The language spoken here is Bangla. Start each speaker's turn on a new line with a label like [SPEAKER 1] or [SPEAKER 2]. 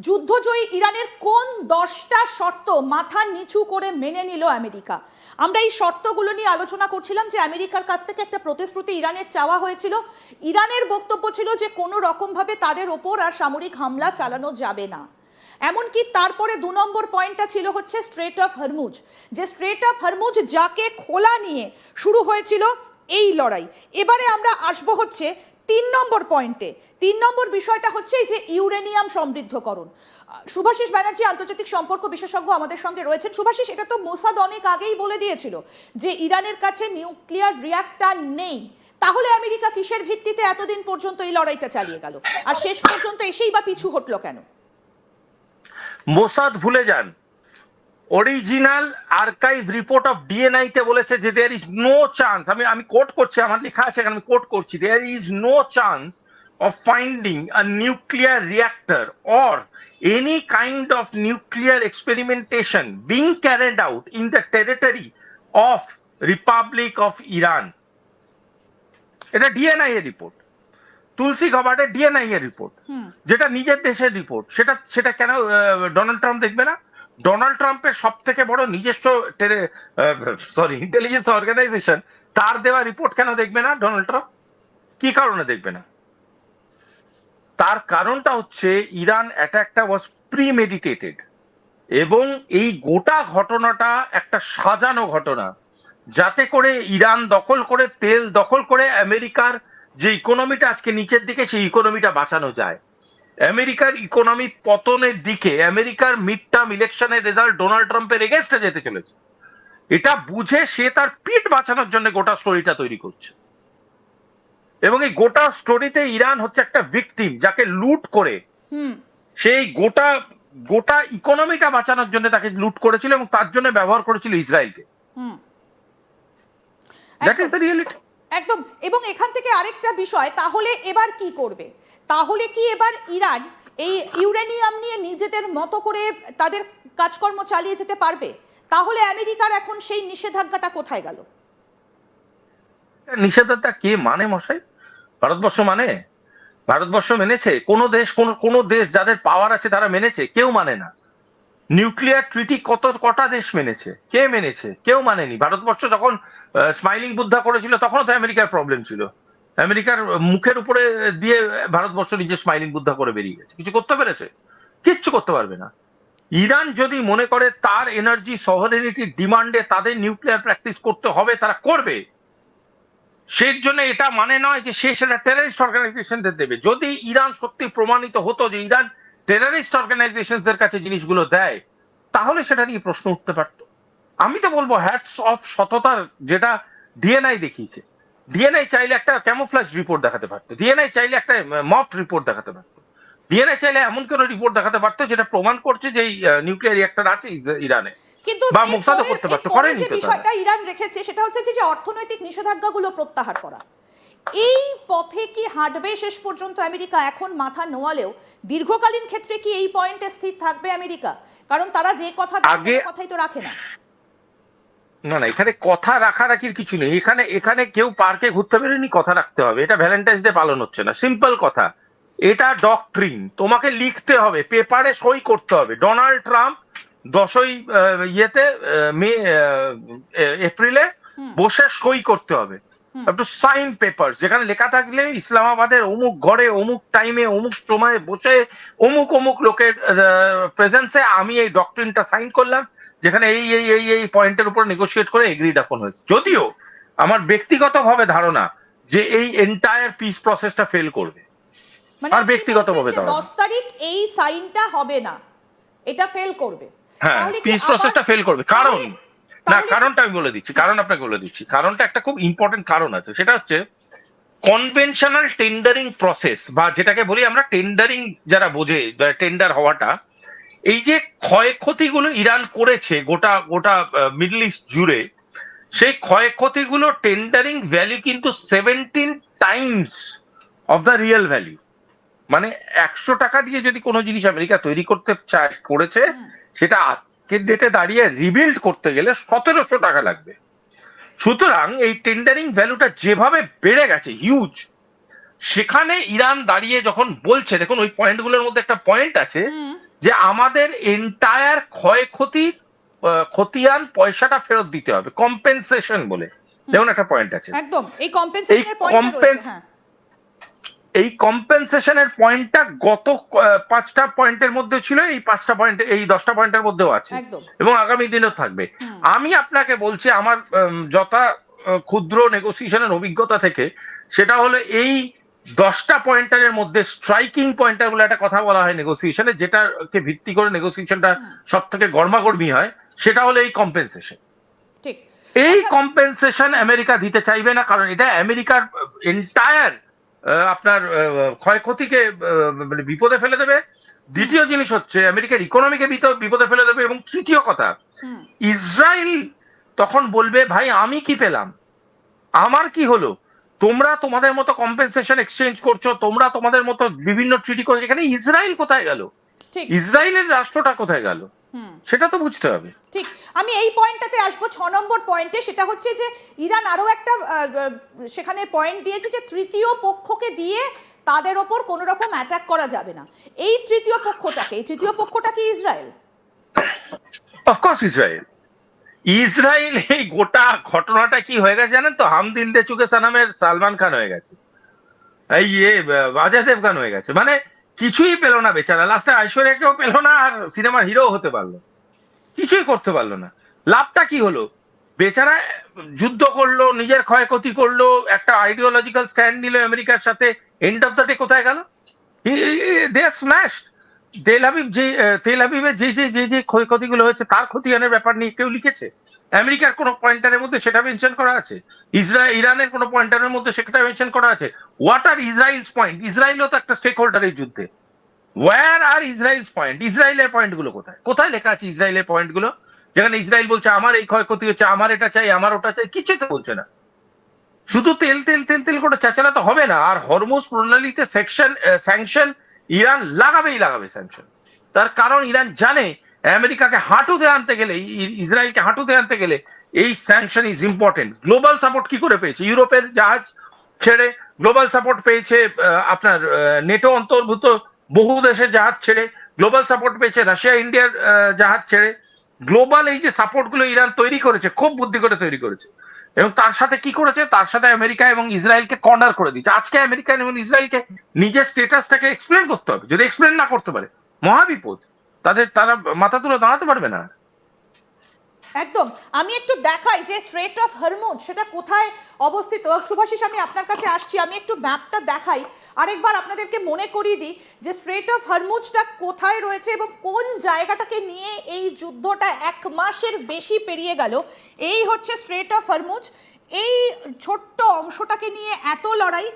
[SPEAKER 1] যুদ্ধজয়ী ইরানের কোন 10টা শর্ত মাথা নিচু করে মেনে নিল আমেরিকা? আমরা এই শর্তগুলো নিয়ে আলোচনা করছিলাম যে আমেরিকার কাছ থেকে একটা প্রতিশ্রুতি ইরানের চাওয়া হয়েছিল। ইরানের বক্তব্য ছিল যে কোনো রকমভাবে তাদের ওপর আর সামরিক হামলা চালানো যাবে না। এমনকি তারপরে 2 নম্বর পয়েন্টটা ছিল হচ্ছে স্ট্রেট অফ হরমুজ, যে স্ট্রেট অফ হরমুজ যাকে খোলা নিয়ে শুরু হয়েছিল এই লড়াই। এবারে আমরা আসবো হচ্ছে 3 নম্বর পয়েন্টে। 3 নম্বর বিষয়টা হচ্ছে এই যে ইউরেনিয়াম সমৃদ্ধকরণ। শুভাশিস ব্যানার্জি আন্তর্জাতিক সম্পর্ক বিশেষজ্ঞ আমাদের সঙ্গে রয়েছেন। শুভাশিস, এটা তো মোসাদ অনেক আগেই বলে দিয়েছিল যে ইরানের কাছে নিউক্লিয়ার রিঅ্যাক্টর নেই। তাহলে আমেরিকা কিসের ভিত্তিতে এতদিন পর্যন্ত এই লড়াইটা চালিয়ে গেল, আর শেষ পর্যন্ত এসেই বা পিছু হটলো কেন?
[SPEAKER 2] মোসাদ ভুলে যান, original archive report of DNI তে বলেছে যে দেয়ার ইজ নো চান্স, আমি কোট করছি, আমার লেখা আছে, আমি কোট করছি, there is no chance of finding a nuclear reactor or any kind of nuclear experimentation being carried out in the territory of Republic of Iran. এটা ডিএনআই এর রিপোর্ট, তুলসী গবার্ডের ডিএনআই এর রিপোর্ট, যেটা নিজের দেশের রিপোর্ট। সেটা কেন ডোনাল্ড ট্রাম্প দেখবে না? ডোনাল্ড ট্রাম্পের সব থেকে বড় নিজস্ব ইন্টেলিজেন্স অর্গানাইজেশন, তার দেওয়া রিপোর্ট কেন দেখবে না ডোনাল্ড ট্রাম্প? কি কারণে দেখবে না? তার কারণটা হচ্ছে ইরান অ্যাটাকটা ওয়াজ প্রিমেডিটেটেড, এবং এই গোটা ঘটনাটা একটা সাজানো ঘটনা, যাতে করে ইরান দখল করে, তেল দখল করে আমেরিকার যে ইকোনমিটা আজকে নিচের দিকে, সেই ইকোনমিটা বাঁচানো যায়। আমেরিকার ইকোনমি পতনের দিকে, আমেরিকার মিড টার্ম ইলেকশনের রেজাল্ট ডোনাল্ড ট্রাম্পের এগেনস্টে যেতে চলেছে, এটা বুঝে সে তার পিঠ বাঁচানোর জন্য গোটা স্টোরিটা তৈরি করছে। এবং এই গোটা স্টোরিতে ইরান হচ্ছে একটা ভিকটিম, যাকে লুট করে সেই গোটা গোটা ইকোনমিটা বাঁচানোর জন্য তাকে লুট করেছিল, এবং তার জন্য ব্যবহার করেছিল ইসরায়েলকে। That is the reality.
[SPEAKER 1] একদম। এবং এখান থেকে আরেকটা বিষয়, তাহলে এবার কি করবে? তাহলে কি এবার ইরান এই ইউরেনিয়াম নিয়ে নিজেদের মতো করে তাদের কাজকর্ম চালিয়ে যেতে পারবে? তাহলে আমেরিকার এখন সেই নিষেধাজ্ঞাটা কোথায় গেল?
[SPEAKER 2] নিষেধাজ্ঞা কে মানে মশাই? ভারতবর্ষ মানে? ভারতবর্ষ মেনেছে? কোন দেশ যাদের পাওয়ার আছে তারা মেনেছে? কেউ মানে না। নিউক্লিয়ার ট্রিটি কটা দেশ মেনেছে? কে মেনেছে? কেউ মানেনি। ভারতবর্ষ যখন স্মাইলিং বুদ্ধা করেছিল তখনও তো আমেরিকার প্রবলেম ছিল। আমেরিকার মুখের উপরে দিয়ে ভারতবর্ষ নিজে স্মাইলিং বুদ্ধা করে বেরিয়ে গেছে। কিছু করতে পেরেছে? কিচ্ছু করতে পারবে না। ইরান যদি মনে করে তার এনার্জি সভারেনিটি ডিমান্ডে তাদের নিউক্লিয়ার প্র্যাকটিস করতে হবে, তারা করবে। সেই জন্য এটা মানে নয় যে সে সেটা টেররিস্ট অর্গানাইজেশনদের দেবে। যদি ইরান সত্যি প্রমাণিত হতো যে ইরান টেররিস্ট অর্গানাইজেশনদের কাছে জিনিসগুলো দেয়, তাহলে সেটা নিয়ে প্রশ্ন উঠতে পারত। আমি তো বলবো হ্যাটস অফ সততার, যেটা ডিএনআই দেখিয়েছে। ডিএনআই চাইলে একটা ক্যামোফ্লাজ রিপোর্ট দেখাতে পারতো, ডিএনআই চাইলে একটা মফ রিপোর্ট দেখাতে পারতো, ডিএনআই চাইলে এমন কোন রিপোর্ট দেখাতে পারতো যেটা প্রমাণ করছে যে নিউক্লিয়ার রিঅ্যাক্টর আছে ইরানে,
[SPEAKER 1] কিন্তু
[SPEAKER 2] বা মোসাদও করতে পারতো, করেনি
[SPEAKER 1] যে
[SPEAKER 2] তো।
[SPEAKER 1] বিষয়টা ইরান রেখেছে সেটা হচ্ছে যে অর্থনৈতিক নিষেধাজ্ঞাগুলো প্রত্যাহার করা। এই পথে কি হাঁটবে শেষ পর্যন্ত আমেরিকা? এখন মাথা নোয়ালেও দীর্ঘকালীন ক্ষেত্রে কি এই পয়েন্টে স্থির থাকবে আমেরিকা? কারণ তারা যে কথা আগে কথাই তো রাখে না।
[SPEAKER 2] না না, এখানে কথা রাখারাখির কিছু নেই। এখানে কেউ পার্কে ঘুরতে বেরোয়নি কথা রাখতে হবে। এটা ভ্যালেন্টাইন্স ডে পালন হচ্ছে না, সিম্পল কথা। এটা ডক্ট্রিন, তোমাকে লিখতে হবে, পেপারে সই করতে হবে। ডোনাল্ড ট্রাম্প 10ই এপ্রিলে বসে সই করতে হবে, একটু সাইন পেপার, যেখানে লেখা থাকলে ইসলামাবাদের অমুক ঘরে অমুক টাইমে অমুক সময়ে বসে অমুক অমুক লোকের প্রেজেন্সে আমি এই ডক্ট্রিনটা সাইন করলাম, যেখানে এই এই এই এই পয়েন্টের উপর নেগোশিয়েট করে এগ্রিড এখন হয়েছে। যদিও আমার ব্যক্তিগতভাবে ধারণা যে এই এন্টায়ার পিস প্রসেসটা ফেল করবে, আর ব্যক্তিগতভাবে
[SPEAKER 1] 10 তারিখ এই সাইনটা হবে না, এটা ফেল করবে।
[SPEAKER 2] হ্যাঁ, পিস প্রসেসটা ফেল করবে। কারণ না, কারণটা আমি বলে দিচ্ছি, কারণ আপনাকে বলে দিচ্ছি। কারণটা একটা খুব ইম্পর্টেন্ট কারণ আছে, সেটা হচ্ছে কনভেনশনাল টেন্ডারিং প্রসেস, বা যেটাকে বলি আমরা টেন্ডারিং, যারা বোঝে টেন্ডার হওয়াটা, এই যে ক্ষয়ক্ষতিগুলো ইরান করেছে গোটা গোটা মিডল ইস্ট জুড়ে, সেই ক্ষয়ক্ষতিগুলো টেন্ডারিং ভ্যালু কিন্তু 17 Times of the real value. মানে 100 টাকা দিয়ে যদি কোনো জিনিস আমেরিকা তৈরি করতে করেছে, সেটা আজকের ডেটে দাঁড়িয়ে রিবিল্ড করতে গেলে 1700 টাকা লাগবে। সুতরাং এই টেন্ডারিং ভ্যালুটা যেভাবে বেড়ে গেছে হিউজ, সেখানে ইরান দাঁড়িয়ে যখন বলছে, দেখুন ওই পয়েন্টগুলোর মধ্যে একটা পয়েন্ট আছে যে আমাদের এন্টায়ার ক্ষয়ক্ষতির খতিয়ান পয়সাটা ফেরত দিতে হবে, কম্পেনসেশন বলে যেমন একটা পয়েন্ট আছে।
[SPEAKER 1] একদম এই কম্পেনসেশনের পয়েন্টটা রয়েছে। হ্যাঁ,
[SPEAKER 2] এই কম্পেনসেশনের পয়েন্টটা গত 5টা পয়েন্টের মধ্যে ছিল, এই 5টা পয়েন্ট, এই 10টা পয়েন্টের মধ্যেও আছে
[SPEAKER 1] একদম।
[SPEAKER 2] এবং আগামী দিনেও থাকবে। আমি আপনাকে বলছি আমার যথা ক্ষুদ্র নেগোসিয়েশনের অভিজ্ঞতা থেকে, সেটা হলো এই 10টা পয়েন্টারের মধ্যে স্ট্রাইকিং পয়েন্টার বলে একটা কথা বলা হয় নেগোসিয়েশনে, যেটাকে ভিত্তি করে নেগোসিয়েশনটা সব থেকে গরমাগর্মি হয়, সেটা হলো এই কম্পেনসেশন।
[SPEAKER 1] ঠিক।
[SPEAKER 2] এই কম্পেনসেশন আমেরিকা দিতে চাইবে না, কারণ এটা আমেরিকার এন্টায়ার আপনার ক্ষয়ক্ষতিকে মানে বিপদে ফেলে দেবে। দ্বিতীয় জিনিস হচ্ছে আমেরিকার ইকোনমিকে বিপদে ফেলে দেবে। এবং তৃতীয় কথা, ইসরায়েল তখন বলবে ভাই আমি কি পেলাম, আমার কি হলো, তোমরা তোমাদের মতো কম্পেনসেশন এক্সচেঞ্জ করছো, তোমরা তোমাদের মতো বিভিন্ন ট্রিটি করছো, এখানে ইসরায়েল কোথায় গেল, ইসরায়েলের রাষ্ট্রটা কোথায় গেল, সেটা তো বুঝতে হবে।
[SPEAKER 1] ঠিক, আমি এই পয়েন্টটাতে আসবো 6 নম্বর পয়েন্টে। সেটা হচ্ছে যে ইরান আরো একটা সেখানে পয়েন্ট দিয়েছে যে তৃতীয় পক্ষকে দিয়ে তাদের ওপর কোনো রকম অ্যাটাক করা যাবে না। এই তৃতীয় পক্ষটা কি ইসরায়েল?
[SPEAKER 2] Of course Israel. ইসরায়েল এই গোটা ঘটনাটা কি হয়ে গেছে জানেন তো, হাম দিল দে চুকে সানামের সালমান খান হয়ে গেছে, এই অজয় দেবগান হয়ে গেছে। মানে কিছুই পেলো না বেচারা, লাস্টে ঐশ্বর্যাকেও পেলো না, আর সিনেমার হিরো হতে পারলো, কিছুই করতে পারলো না। লাভটা কি হলো, বেচারা যুদ্ধ করলো, নিজের ক্ষয়ক্ষতি করলো, একটা আইডিওলজিক্যাল স্ট্যান্ড নিল আমেরিকার সাথে, এন্ড অফ দ্য ডে কোথায় গেল? দে আর স্ম্যাশড। তেল আবিবের যে ক্ষয়ক্ষতিগুলো হয়েছে তার খতিয়ানের ব্যাপার নিয়ে কেউ লিখেছে? আমেরিকার কোন পয়েন্টারের মধ্যে সেটা মেনশন করা আছে? ইরানের কোন পয়েন্টারের মধ্যে সেটা মেনশন করা আছে? What are Israel's point? ইসরায়েলও তো একটা স্টেক হোল্ডার এই যুদ্ধে। War are Israel's point? ইসরায়েলের পয়েন্ট গুলো কোথায়? কোথায় লেখা আছে ইসরায়েলের পয়েন্ট গুলো, যেখানে ইসরায়েল বলছে আমার এই ক্ষয়ক্ষতি হচ্ছে, আমার এটা চাই, আমার ওটা চাই? কিছু তো বলছে না, শুধু তেল তেল তেল তেল করে চেঁচালে তো হবে না। আর হরমুজ প্রণালীতে স্যাংশন ইরান লাগাবেই লাগাবে স্যাংশন। তার কারণ ইরান জানে আমেরিকাকে হাঁটুতে আনতে গেলে, ইসরায়েলকে হাঁটুতে আনতে গেলে এই sanction is important. Global support কি করে পেয়েছে? ইউরোপের জাহাজ ছেড়ে গ্লোবাল সাপোর্ট পেয়েছে, আপনার নেটো অন্তর্ভুক্ত বহু দেশের জাহাজ ছেড়ে গ্লোবাল সাপোর্ট পেয়েছে, রাশিয়া ইন্ডিয়ার জাহাজ ছেড়ে। গ্লোবাল এই যে সাপোর্ট গুলো ইরান তৈরি করেছে, খুব বুদ্ধি করে তৈরি করেছে। এবং তার সাথে কি করেছে, তার সাথে আমেরিকা এবং ইসরায়েলকে কর্নার করে দিচ্ছে। আজকে আমেরিকা এবং ইসরায়েলকে নিজের স্টেটাসটাকে এক্সপ্লেন করতে হবে। যদি এক্সপ্লেন না করতে পারে, মহাবিপদ, তারা মাথা তুলে দাঁড়াতে পারবে না।
[SPEAKER 1] একদম। আমি একটু দেখাই যে স্ট্রেট অফ হরমুজ সেটা কোথায় অবস্থিত। শুভাশিস, আমি আপনার কাছে আসছি, আমি একটু ম্যাপটা দেখাই, আরেকবার আপনাদেরকে মনে করিয়ে দিই যে স্ট্রেট অফ হরমুজটা কোথায় রয়েছে এবং কোন জায়গাটাকে নিয়ে এই যুদ্ধটা 1 মাসের বেশি পেরিয়ে গেল। এই হচ্ছে স্ট্রেট অফ হরমুজ। এই ছোট্ট অংশটাকে নিয়ে এত লড়াই,